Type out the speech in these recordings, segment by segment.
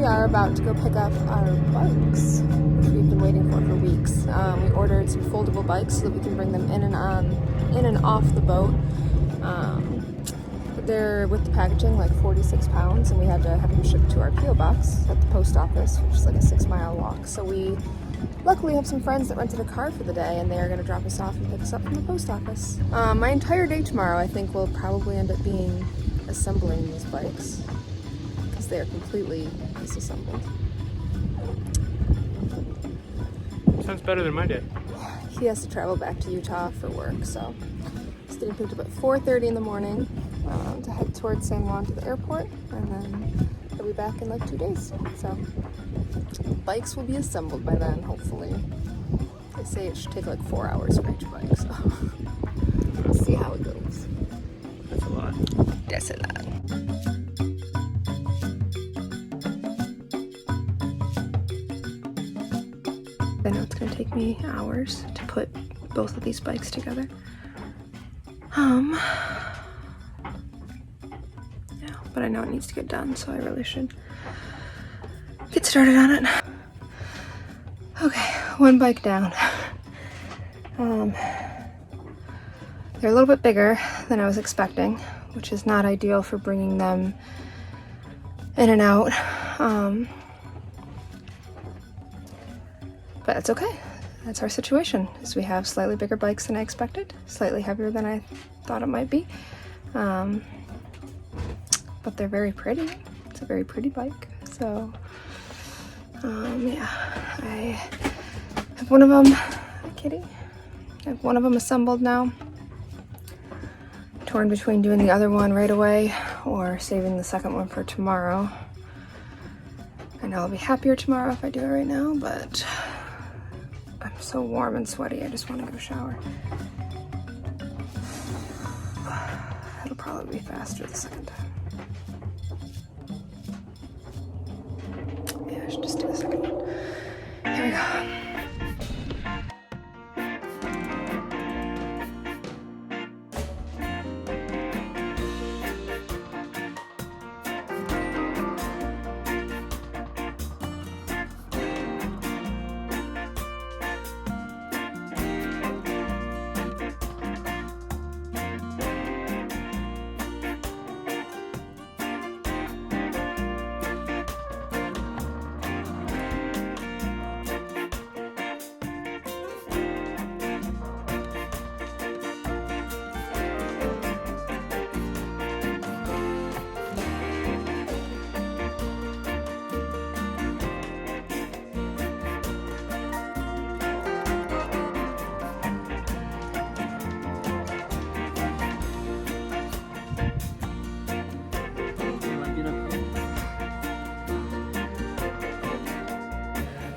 we are about to go pick up our bikes, which we've been waiting for weeks. We ordered some foldable bikes so that we can bring them in and off the boat. They're, with the packaging, like 46 pounds, and we had to have them shipped to our P.O. box at the post office, which is like a 6-mile walk. So we luckily have some friends that rented a car for the day, and they are going to drop us off and pick us up from the post office. My entire day tomorrow, I think, will probably end up being assembling these bikes, because they are completely disassembled. Sounds better than my day. He has to travel back to Utah for work, so he's getting picked up at 4:30 in the morning to head towards San Juan to the airport, and then he'll be back in like 2 days. So bikes will be assembled by then, hopefully. They say it should take like 4 hours for each bike, so we'll see how it goes. That's a lot. That's a lot. I know it's gonna take me hours to put both of these bikes together. Yeah, but I know it needs to get done, so I really should get started on it. Okay, one bike down. They're a little bit bigger than I was expecting, which is not ideal for bringing them in and out. But it's okay. That's our situation, is we have slightly bigger bikes than I expected, slightly heavier than I thought it might be. But they're very pretty. It's a very pretty bike. So, yeah, I have one of them, kitty. I have one of them assembled now. Torn between doing the other one right away or saving the second one for tomorrow. I know I'll be happier tomorrow if I do it right now, but I'm so warm and sweaty, I just want to go shower. It'll probably be faster the second time. Yeah, I should just do the second one. Here we go.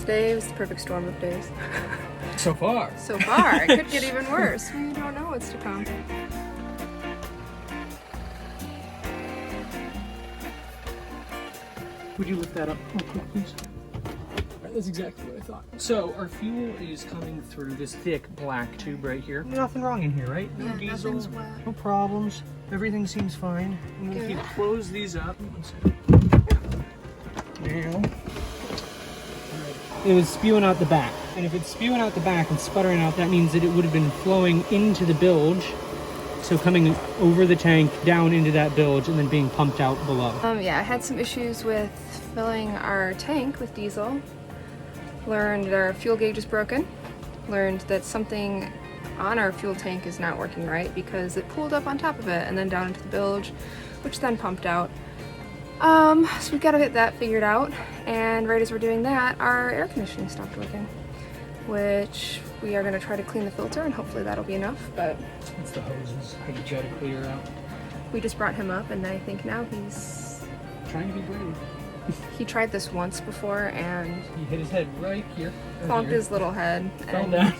Today was the perfect storm of days. So far. So far. It could get even worse. We don't know what's to come. Would you lift that up real quick, please? Right, that's exactly what I thought. So our fuel is coming through this thick black tube right here. Nothing wrong in here, right? No diesel, nothing's wet. no problems. Everything seems fine. And then if you close these up, now, it was spewing out the back. And if it's spewing out the back and sputtering out, that means that it would have been flowing into the bilge. So coming over the tank, down into that bilge, and then being pumped out below. Yeah, I had some issues with filling our tank with diesel. Learned that our fuel gauge is broken. Learned that something on our fuel tank is not working right because it pooled up on top of it and then down into the bilge, which then pumped out. So we've got to get that figured out, and right as we're doing that, our air conditioning stopped working, which we are going to try to clean the filter, and hopefully that'll be enough, but It's the hoses. I can try to clear out. we just brought him up, and I think now he's... Trying to be brave. He tried this once before, and He hit his head right here. plonked his little head, Fell and down.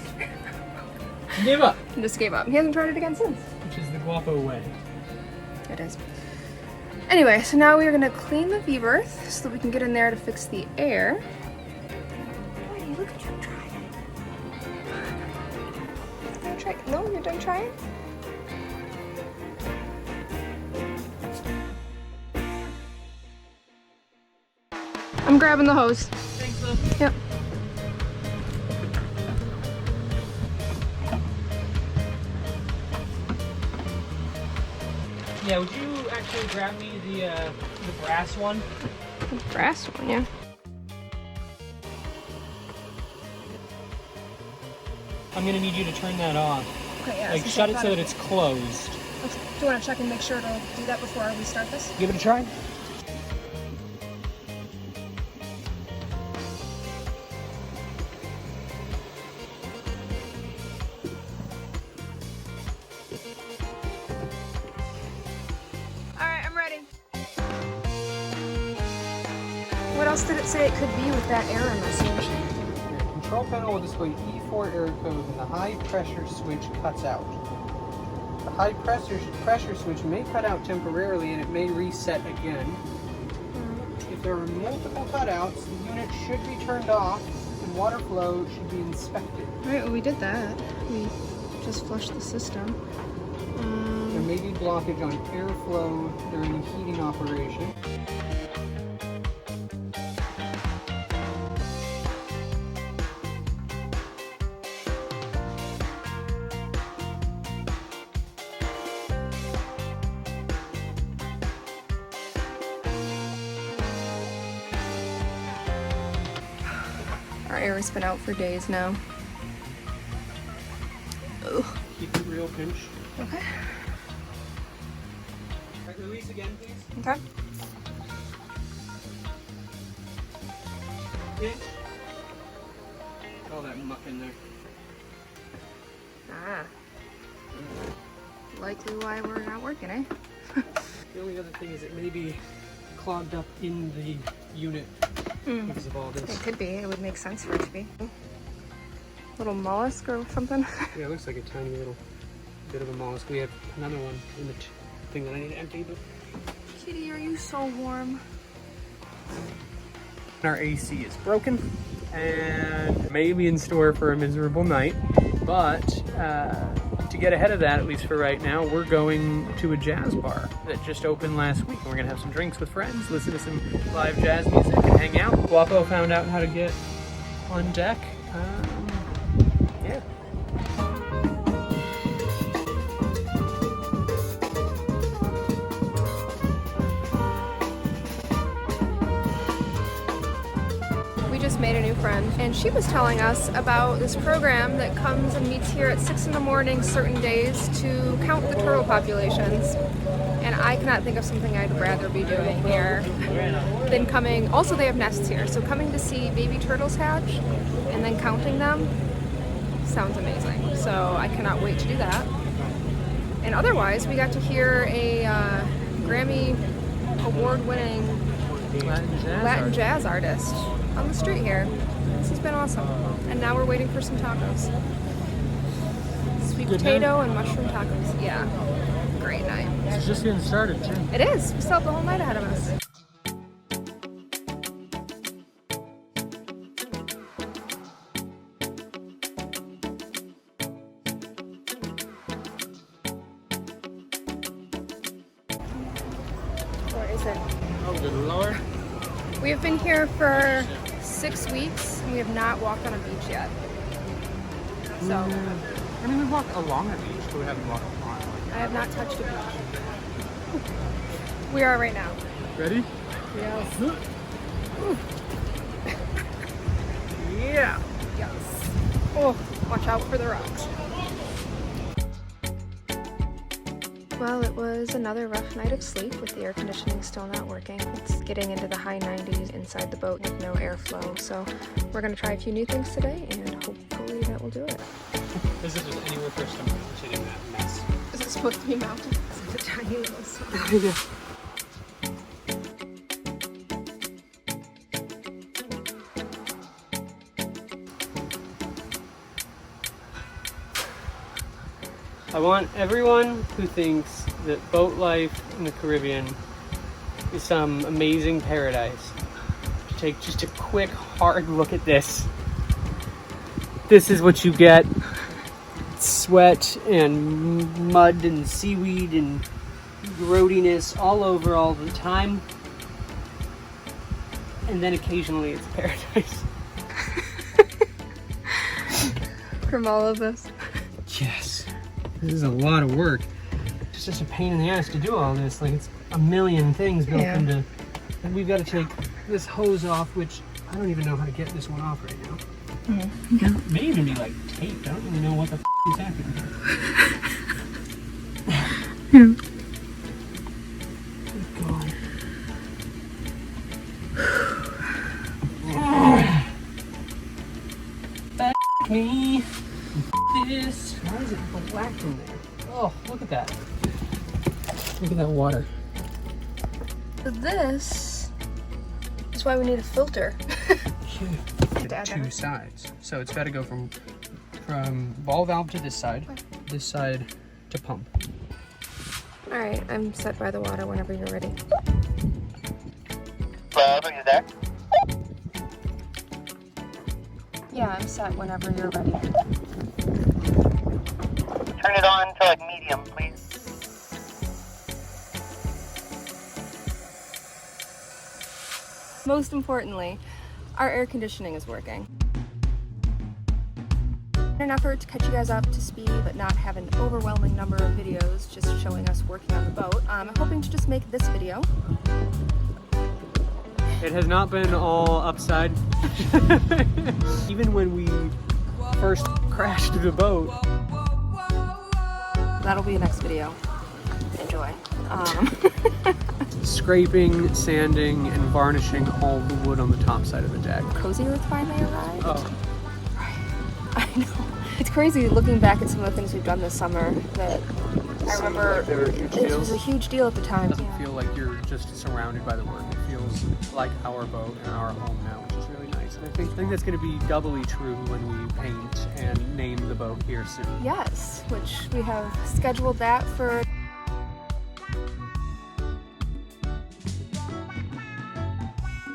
Gave up. just gave up. He hasn't tried it again since. Which is the guapo way. It is. Anyway, so now we are going to clean the V-berth so that we can get in there to fix the air. Hey, look at you trying. No, you're done trying? I'm grabbing the hose. Thanks, love. Yep. Yeah, would you actually grab me the brass one? The brass one, yeah. I'm gonna need you to turn that off. Okay, yeah. Like, shut it so that it's closed. Do you want to check and make sure to do that before we start this? Give it a try. Alright, I'm ready. What else did it say it could be with that error message? Your control panel will display E4 error code and the high pressure switch cuts out. The high pressure switch may cut out temporarily and it may reset again. If there are multiple cutouts, the unit should be turned off and water flow should be inspected. Alright, well we did that. We just flushed the system. There may be blockage on airflow during heating operation. Our air's been out for days now. Ugh. Keep it real pinch. Okay. Right, release again, please. Okay. Pinch. All that muck in there. Ah. Likely why we're not working, eh? The only other thing is it may be clogged up in the unit because of all this. It could be. It would make sense for it to be. Little mollusk or something. Yeah, it looks like a tiny little bit of a mollusk. We have another one in the thing that I need to empty. But Kitty, are you so warm? our AC is broken and may be in store for a miserable night. But to get ahead of that, at least for right now, we're going to a jazz bar that just opened last week. We're gonna have some drinks with friends, listen to some live jazz music, and hang out. Guapo found out how to get on deck. Yeah. We just made a new friend, and she was telling us about this program that comes and meets here at 6 in the morning certain days to count the turtle populations. And I cannot think of something I'd rather be doing here than coming. Also, they have nests here, so coming to see baby turtles hatch and then counting them sounds amazing. So I cannot wait to do that. And otherwise, we got to hear a Grammy award-winning Latin jazz artist on the street here. This has been awesome. And now we're waiting for some tacos. Sweet potato and mushroom tacos. Yeah. Great night. It's just getting started, too. It is. We still have the whole night ahead of us. Where is it? Oh, good lord. We have been here for 6 weeks and we have not walked on a beach yet. So, I mean, we walked along a beach, but we haven't walked on it. I have not touched a beach. We are right now. Ready? Yes. Yeah. Yes. Oh, watch out for the rocks. Well, it was another rough night of sleep with the air conditioning still not working. It's getting into the high 90s inside the boat with no airflow. So we're going to try a few new things today and hopefully that will do it. This is just anywhere for us to sit in that mess. Is it supposed to be mounted? It's a tiny little spot. Yeah. I want everyone who thinks that boat life in the Caribbean is some amazing paradise to take just a quick, hard look at this. This is what you get. Sweat and mud and seaweed and grody-ness all over all the time. And then occasionally it's paradise. From all of us. Yes. This is a lot of work. It's just a pain in the ass to do all this. Like, it's a million things built into... And we've got to take this hose off, which I don't even know how to get this one off right now. Mm-hmm. It may even be like taped. I don't really know what the is happening here. Good God. F me. This. Why is it black in there? Oh, look at that. Look at that water. This is why we need a filter. Two sides. So it's got to go from ball valve to this side to pump. All right, I'm set by the water whenever you're ready. Are you there? Yeah, I'm set whenever you're ready. Turn it on to like medium, please. Most importantly, our air conditioning is working. In an effort to catch you guys up to speed but not have an overwhelming number of videos just showing us working on the boat, I'm hoping to just make this video. It has not been all upside. Even when we first crashed the boat. That'll be the next video. Enjoy. Scraping, sanding, and varnishing all the wood on the top side of the deck. Cozy Earth finally arrived. Oh. I know. It's crazy looking back at some of the things we've done this summer that I remember Like they were huge it deals. was a huge deal at the time. It doesn't feel like you're just surrounded by the work. It feels like our boat and our home now, which is really nice. And I think that's going to be doubly true when we paint and name the boat here soon. Yes, which we have scheduled that for